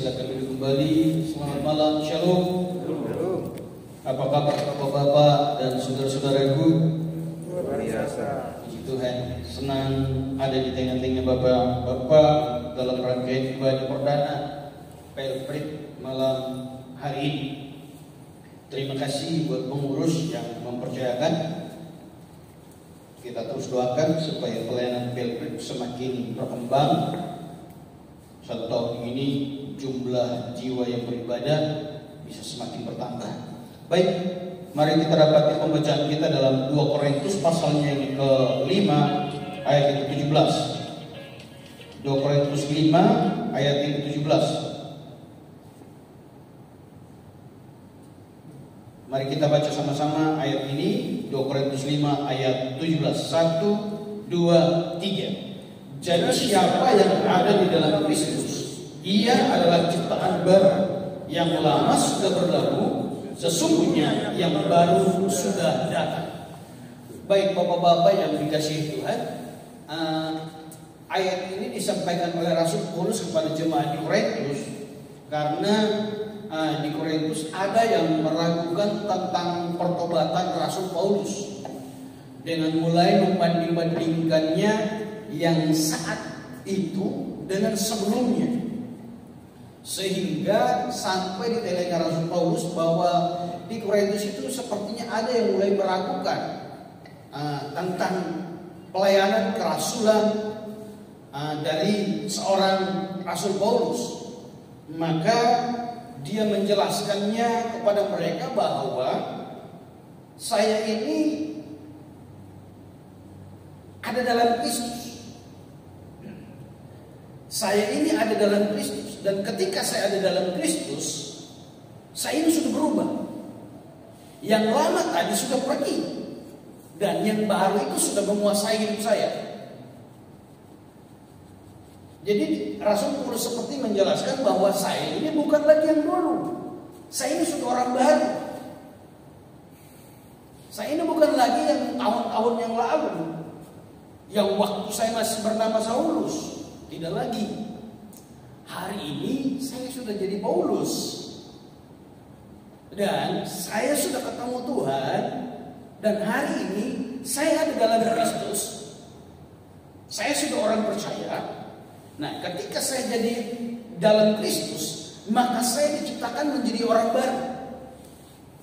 silakan duduk kembali. Selamat malam, shalom. Apa kabar bapak-bapak dan saudara-saudaraku? Luar biasa. Puji Tuhan, senang ada di tengah-tengah bapak-bapak dalam rangkaian ibadah perdana Pelprit malam hari ini. Terima kasih buat pengurus yang mempercayakan. Kita terus doakan supaya pelayanan Pelprit semakin berkembang. 1 tahun ini jumlah jiwa yang beribadah bisa semakin bertambah. Baik, mari kita dapati pembacaan kita dalam 2 Korintus pasalnya yang ke-5 ayat yang ke-17. 2 Korintus 5 ayat yang ke-17. Mari kita baca sama-sama ayat ini. 2 Korintus 5 ayat 17. 1, 2, 3. Jadi siapa yang ada di dalam Kristus, ia adalah ciptaan baru. Yang lama sudah berlalu, sesungguhnya yang baru sudah datang. Baik bapak-bapak yang dikasihi Tuhan, ayat ini disampaikan oleh Rasul Paulus kepada jemaat di Korintus, karena di Korintus ada yang meragukan tentang pertobatan Rasul Paulus dengan mulai membanding-bandingkannya yang saat itu dengan sebelumnya, sehingga sampai di telinga Rasul Paulus bahwa di Korintus itu sepertinya ada yang mulai meragukan tentang pelayanan kerasulan dari seorang Rasul Paulus. Maka dia menjelaskannya kepada mereka bahwa saya ini ada dalam Kristus. Saya ini ada dalam Kristus, dan ketika saya ada dalam Kristus, saya ini sudah berubah. Yang lama tadi sudah pergi, dan yang baru itu sudah menguasai hidup saya. Jadi Rasul Paulus seperti menjelaskan bahwa saya ini bukan lagi yang dulu. Saya ini sudah orang baru. Saya ini bukan lagi yang tahun-tahun yang lalu, yang waktu saya masih bernama Saulus. Tidak lagi. Hari ini saya sudah jadi Paulus. Dan saya sudah ketemu Tuhan. Dan hari ini saya ada dalam Kristus. Saya sudah orang percaya. Nah, ketika saya jadi dalam Kristus, maka saya diciptakan menjadi orang baru.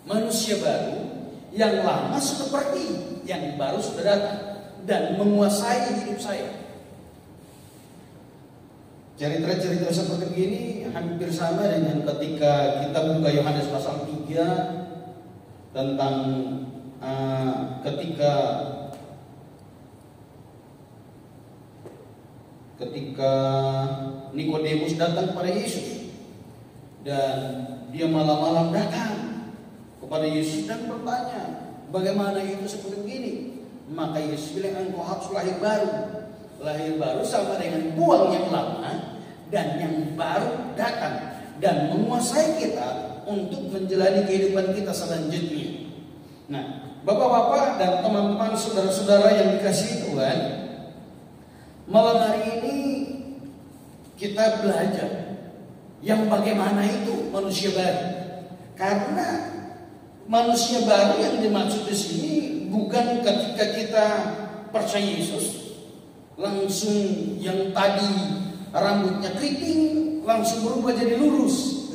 Manusia baru. Yang lama sudah pergi, yang baru sudah datang dan menguasai hidup saya. Cerita-cerita seperti ini hampir sama dengan ketika kita buka Yohanes pasal 3 tentang ketika Nikodemus datang kepada Yesus, dan dia malam-malam datang kepada Yesus dan bertanya, bagaimana itu seperti ini? Maka Yesus bilang, engkau harus lahir baru. Lahir baru sama dengan buang yang lama, dan yang baru datang dan menguasai kita untuk menjalani kehidupan kita selanjutnya. Nah, bapak-bapak dan teman-teman saudara-saudara yang dikasihi Tuhan, malam hari ini kita belajar yang bagaimana itu manusia baru. Karena manusia baru yang dimaksud di sini bukan ketika kita percaya Yesus langsung yang tadi rambutnya keriting langsung berubah jadi lurus.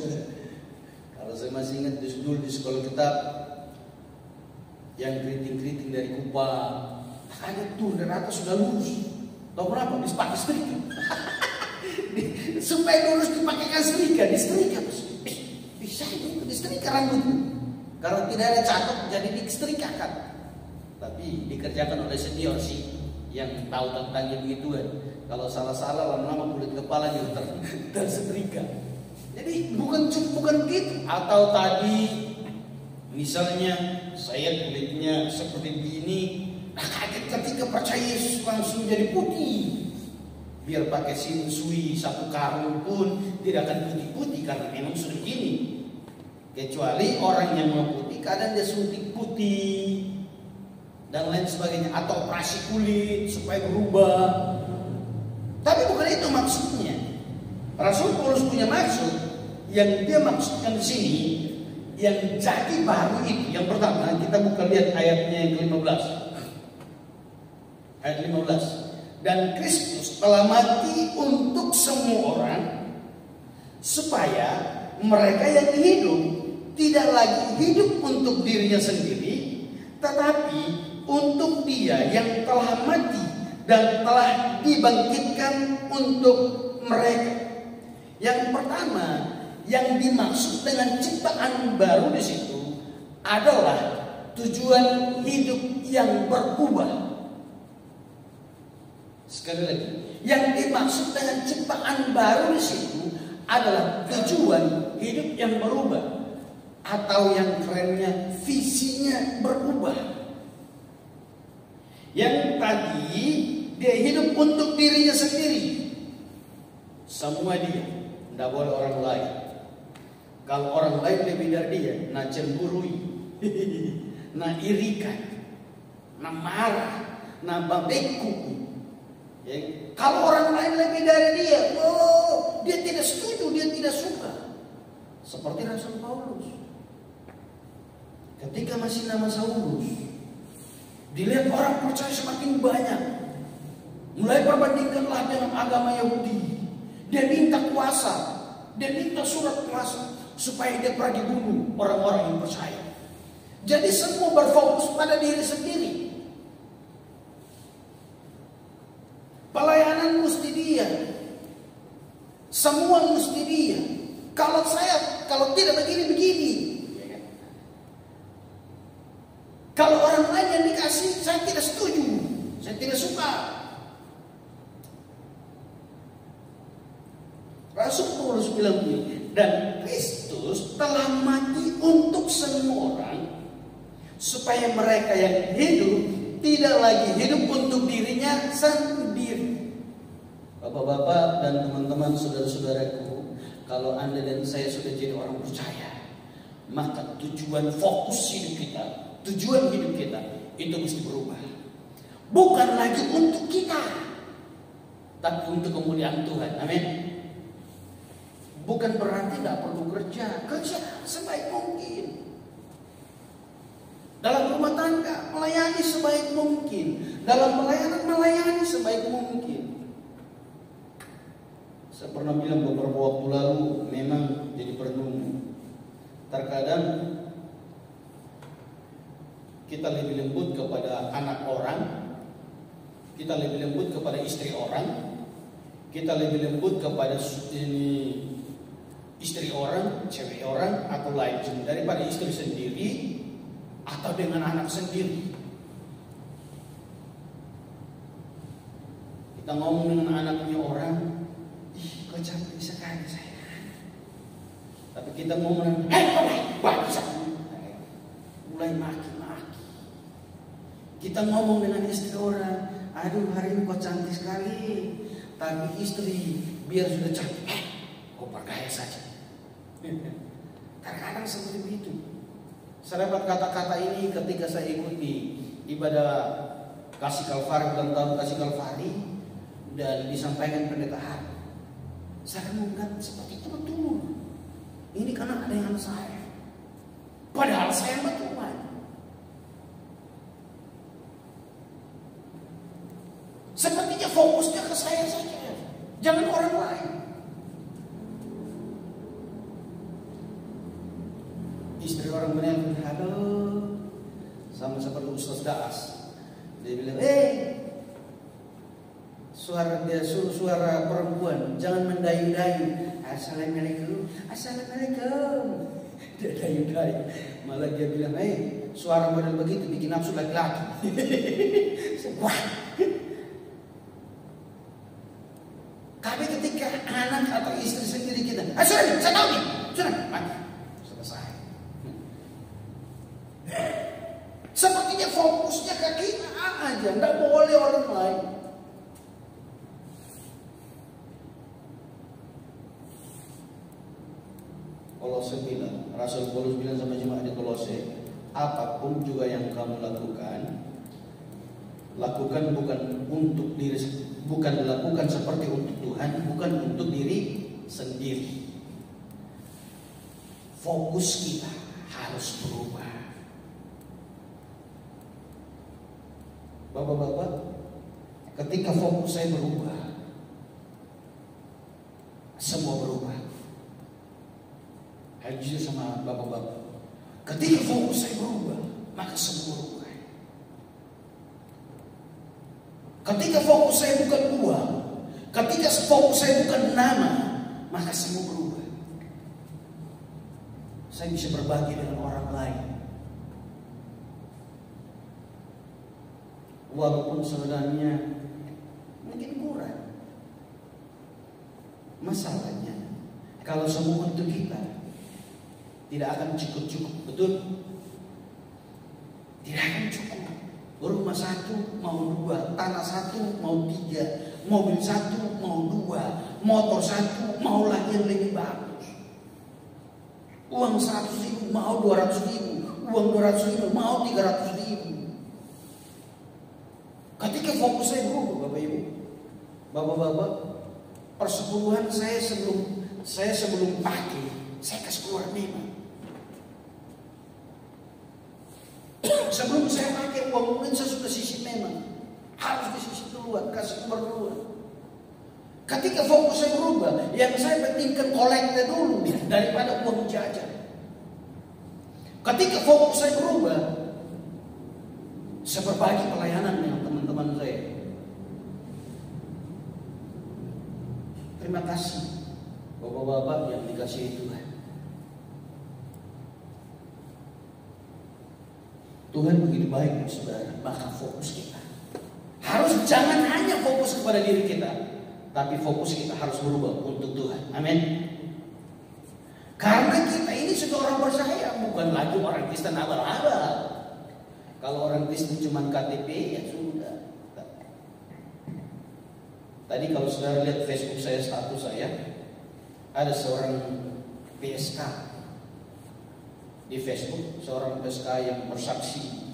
Kalau saya masih ingat dulu di sekolah kitab, yang keriting-keriting dari kupang, ada tuh dan atas sudah lurus. Tahu berapa? Dipakai setrika. Supaya lurus dipakaikan setrika, disetrika. Bisa itu disetrika rambutnya. Kalau tidak ada catok jadi disetrikakan. Tapi dikerjakan oleh senior sih yang tahu tentang begituan. Kalau salah-salah lama-lama kulit kepala juga tersetrika. Jadi bukan begitu. Atau tadi misalnya saya kulitnya seperti begini, kaget ketika percaya Yesus langsung jadi putih. Biar pakai sinsui 1 karung pun tidak akan putih-putih karena memang sudah begini. Kecuali orang yang mau putih kadang dia suntik putih dan lain sebagainya, atau operasi kulit supaya berubah. Tapi bukan itu maksudnya. Rasul Paulus punya maksud yang dia maksudkan di sini, yang jadi baru itu, yang pertama kita buka lihat ayatnya yang ke-15. Ayat 15. Dan Kristus telah mati untuk semua orang, supaya mereka yang hidup tidak lagi hidup untuk dirinya sendiri, tetapi untuk Dia yang telah mati dan telah dibangkitkan untuk mereka. Yang pertama, yang dimaksud dengan ciptaan baru di situ adalah tujuan hidup yang berubah. Sekali lagi, yang dimaksud dengan ciptaan baru di situ adalah tujuan hidup yang berubah, atau yang kerennya visinya berubah. Yang tadi dia hidup untuk dirinya sendiri, semua dia, tidak boleh orang lain. Kalau orang lain lebih dari dia, nak cemburui, nak irikan, nak marah, nak babeku. Ya. Kalau orang lain lebih dari dia, oh, dia tidak setuju, dia tidak suka. Seperti Rasul Paulus, ketika masih nama Saulus, dilihat orang percaya semakin banyak, mulai perbandingkanlah dengan agama Yahudi. Dia minta kuasa, dia minta surat kuasa supaya dia pergi bunuh orang-orang yang percaya. Jadi semua berfokus pada diri sendiri. Pelayanan mesti dia, semua mesti dia. Kalau tidak begini. Kalau orang lain yang dikasih, saya tidak setuju, saya tidak suka. Rasul Paulus bilang begini, dan Kristus telah mati untuk semua orang, supaya mereka yang hidup tidak lagi hidup untuk dirinya sendiri. Bapak-bapak dan teman-teman, saudara-saudaraku, kalau Anda dan saya sudah jadi orang percaya, maka tujuan fokus hidup kita, tujuan hidup kita itu mesti berubah. Bukan lagi untuk kita, tapi untuk kemuliaan Tuhan. Amin. Bukan berarti tidak perlu kerja sebaik mungkin. Dalam rumah tangga melayani sebaik mungkin, dalam pelayanan melayani sebaik mungkin. Saya pernah bilang beberapa waktu lalu, memang jadi perenung. Terkadang kita lebih lembut kepada anak orang, kita lebih lembut kepada istri orang, kita lebih lembut kepada istri orang, cewek orang, atau lain daripada istri sendiri atau dengan anak sendiri. Kita ngomong dengan anaknya orang, ih, kok cantik sekali sayang. Tapi kita ngomong, bangsa, mulai maki-maki. Kita ngomong dengan istri orang, aduh hari ini kok cantik sekali. Tapi istri biar sudah cantik, kok bergaya saja. Kadang-kadang seperti itu. Saya dapat kata-kata ini ketika saya ikuti ibadah kasih Kalvari, bulan tahun kasih Kalvari, dan disampaikan pendeta Hari. Saya renungkan seperti itu betul. Ini karena ada yang saya, padahal saya betul. Sepertinya fokusnya ke saya saja, jangan orang lain. Istri orang menelpon, halo, sama seperti Ustaz Daas. Dia bilang, suara perempuan, jangan mendayu-dayu. Assalamualaikum, assalamualaikum. Dia dayu-dayu, malah dia bilang, suara model begitu bikin nafsu laki-laki. Wah. Tapi ketika anak atau istri sendiri kita, sudah, saya tahu nih, sudah, mati, selesai. Sepertinya fokusnya ke kita aja, nggak boleh orang lain. Kolose bilang, Rasul Paulus bilang sama jemaat di Kolose, apapun juga yang kamu lakukan bukan untuk diri, bukan dilakukan seperti untuk Tuhan, bukan untuk diri sendiri. fokus kita harus berubah. Bapak-bapak, ketika fokus saya berubah, semua berubah. Ayo jujur sama bapak-bapak, ketika fokus saya berubah, maka semua berubah. Ketika fokus saya bukan uang, ketika fokus saya bukan nama, maka semua berubah. Saya bisa berbagi dengan orang lain. Walaupun sebenarnya mungkin kurang. Masalahnya, kalau semua untuk kita, tidak akan cukup, betul? Tidak akan cukup. Rumah satu mau 2, tanah satu mau 3, mobil satu mau 2, motor satu mau lagi yang lebih bagus. Uang 100.000 mau 200.000, uang 200.000 mau 300.000. Ketika fokus saya berubah, Bapak Ibu, Bapak-bapak, persepuluhan saya sebelum pakai, saya kasih keluar memang. Sebelum saya pakai uang mungkin saya sudah sisip memang. Harus disisip duluan, kasih keluar duluan. Ketika fokus saya berubah, yang saya pentingkan koleknya dulu daripada uang jajan. Ketika fokus saya berubah, saya berbagi pelayanan dengan teman-teman saya. Terima kasih bapak-bapak yang dikasihi Tuhan. Tuhan begitu baik, saudara. Maka fokus kita harus jangan hanya fokus kepada diri kita, tapi fokus kita harus berubah untuk Tuhan. Amin. Karena kita ini sudah orang percaya, bukan lagi orang Kristen abal-abal. Kalau orang Kristen cuma KTP ya sudah. Tadi kalau saudara lihat Facebook saya, status saya, ada seorang PSK di Facebook, seorang PSK yang bersaksi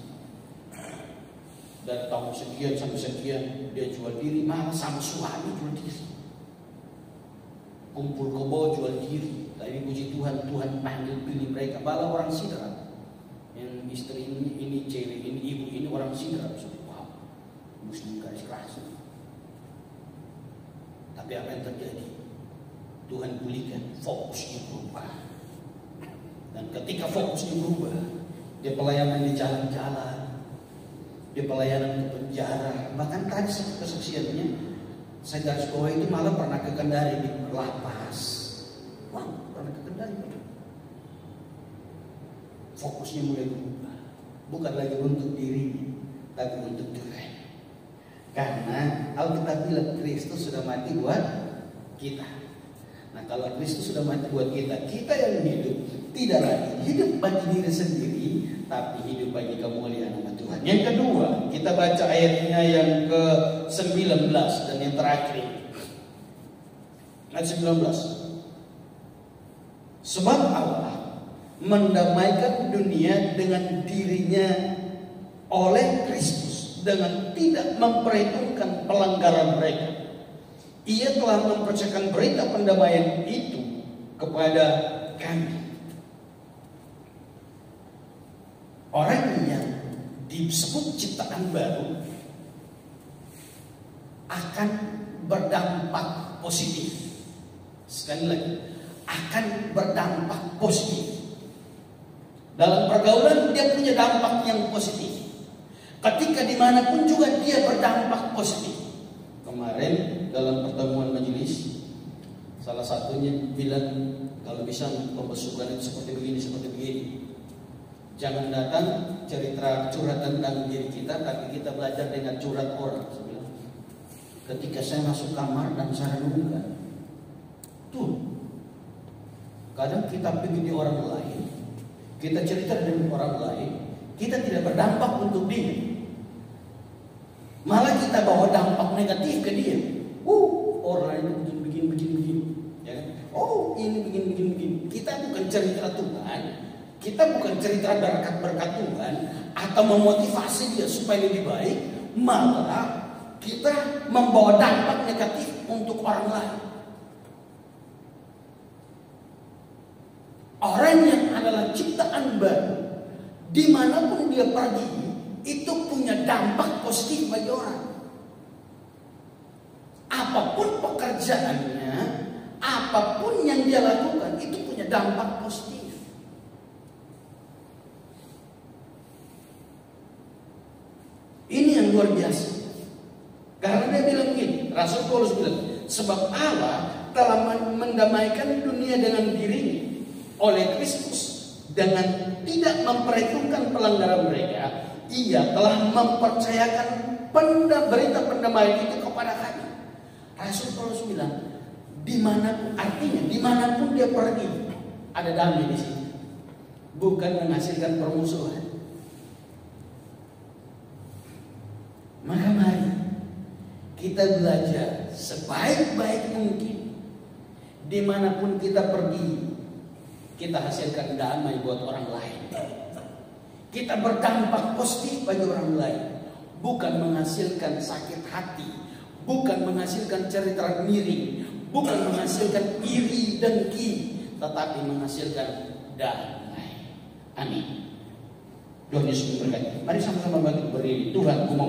dari tahun sekian sampai sekian dia jual diri, malah sama suami jual diri, kumpul kebo jual diri. Tapi puji Tuhan, Tuhan panggil pilih mereka. Malah orang Sidra, yang istri ini cewek, ini ibu, ini orang Sidra. Wow, Muslim garis keras. Tapi apa yang terjadi? Tuhan pulihkan, fokusnya berubah. Dan ketika fokusnya berubah, dia pelayanan di jalan-jalan, dia pelayanan ke penjara. Bahkan tadi kesaksiannya, saya garis bawah itu malah pernah ke Kendari di lapas. Wah, pernah ke Kendari. Fokusnya mulai berubah, bukan lagi untuk dirinya, tapi untuk Tuhan. Karena Alkitab bilang Kristus sudah mati buat kita. Nah, kalau Kristus sudah mati buat kita, kita yang hidup tidak lagi hidup bagi diri sendiri, tapi hidup bagi kemuliaan nama Tuhan. Yang kedua, kita baca ayatnya yang ke-19 dan yang terakhir. Ayat 19. Sebab Allah mendamaikan dunia dengan dirinya oleh Kristus dengan tidak memperhitungkan pelanggaran mereka. Ia telah mempercayakan berita pendamaian itu kepada kami. Orang yang disebut ciptaan baru akan berdampak positif. Sekali lagi, akan berdampak positif. Dalam pergaulan dia punya dampak yang positif. Ketika dimanapun juga dia berdampak positif. Kemarin dalam pertemuan majelis, salah satunya bilang kalau bisa pembesukan itu seperti begini. Jangan datang cerita curhat tentang diri kita, tapi kita belajar dengan curhat orang. Saya bilang, ketika saya masuk kamar dan saya renungkan, tuh, kadang kita pergi di orang lain, kita cerita dengan orang lain, kita tidak berdampak untuk dia. Malah kita bawa dampak negatif ke dia. Orang lain begini. Ya. Oh, ini begini. Kita bukan cerita Tuhan, kita bukan cerita berkat-berkat Tuhan atau memotivasi dia supaya lebih baik, malah kita membawa dampak negatif untuk orang lain. Orang yang adalah ciptaan baru. Dimanapun dia pergi, itu punya dampak positif bagi orang. Apapun pekerjaannya, apapun yang dia lakukan, itu punya dampak positif. Ini yang luar biasa. Karena dia bilang gini, Rasul Paulus bilang, sebab Allah telah mendamaikan dunia dengan dirinya oleh Kristus. Dengan tidak memperhitungkan pelanggaran mereka, ia telah mempercayakan berita pendamaian itu kepada kami. Rasul Paulus bilang, dimanapun dia pergi, ada damai di sini. Bukan menghasilkan permusuhan. Maka mari kita belajar sebaik-baik mungkin. Dimanapun kita pergi, kita hasilkan damai buat orang lain. Kita berdampak positif bagi orang lain. Bukan menghasilkan sakit hati, bukan menghasilkan cerita miring, bukan menghasilkan iri dengki, tetapi menghasilkan damai. Amin. Tuhan Yesus memberkati. Mari sama-sama bagi berdiri. Tuhan, aku mau